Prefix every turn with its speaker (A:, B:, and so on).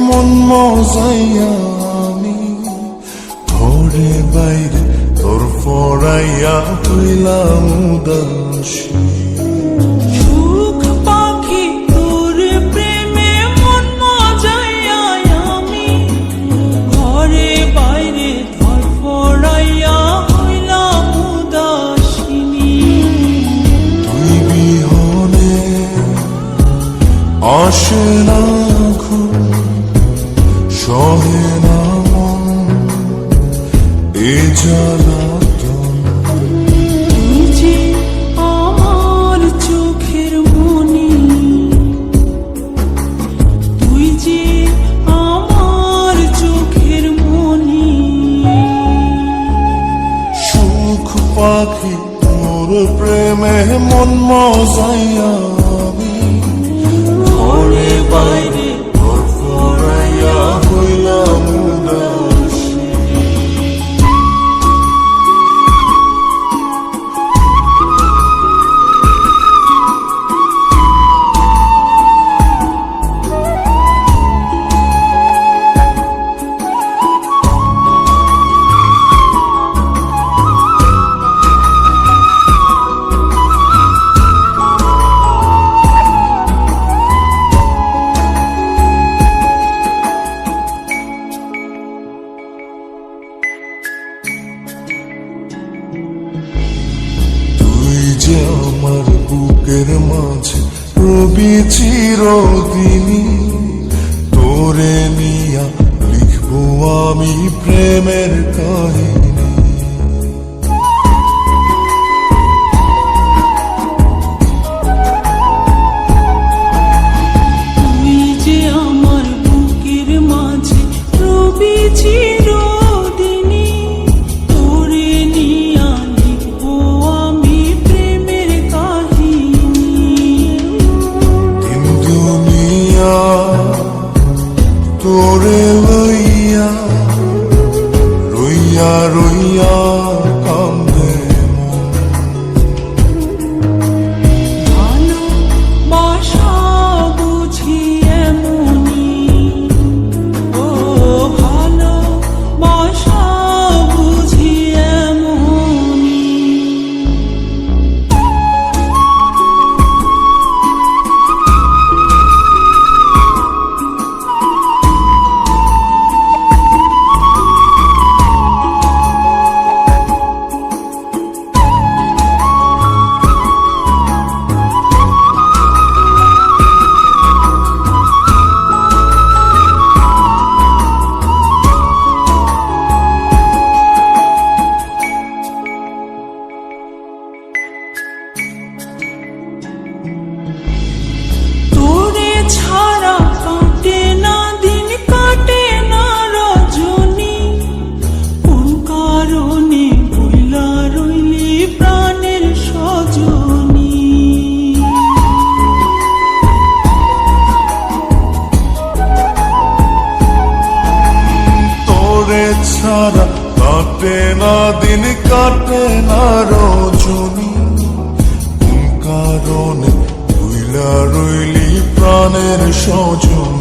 A: মন মজাইয়া আমি ঘরে বাইরে তোর ফরাইয়া হইলাম উদাসী।
B: সুখ পাখি তোর প্রেমে মন মজাইয়া আমি ঘরে বাইরে ধরফরাইয়া হইলাম উদাসিনী।
A: তুই বিহনে আসে না ঘুম, সহে না মন এ জ্বালাতন।
B: তুই যে আমার চোখের মনি, তুই যে আমার চোখের মনি।
A: সুখ পাখি তোর প্রেমে মন মজাইয়া আমি ঘরে বাইরে তোর ফরাইয়া হইলাম উদাসী। যে আমার বুকের মাঝে রবি চিরদিনই, তোরে নিয়া লিখবো আমি প্রেমের কাহিনী।
B: তুই যে আমার বুকের মাঝে রবি চিরদিনই, তোরে নিয়া লিখবো আমি প্রেমের কাহিনী।
A: দিন দুনিয়া তোরে লইয়া রইয়া রইয়া কান্দে মন।
B: ভালোবাসা বুঝি এমনি, ও ভালোবাসা বুঝি এমনি। তোরে ছাড়া কাটে না দিন, কাটে না রজনী। কোন কারণে ভুলা রইলি প্রাণের সজনী।
A: তোরে ছাড়া কাটে না দিন, কাটে না রজনী। কোন কারণে ভুইলা রইলি প্রাণের সজন।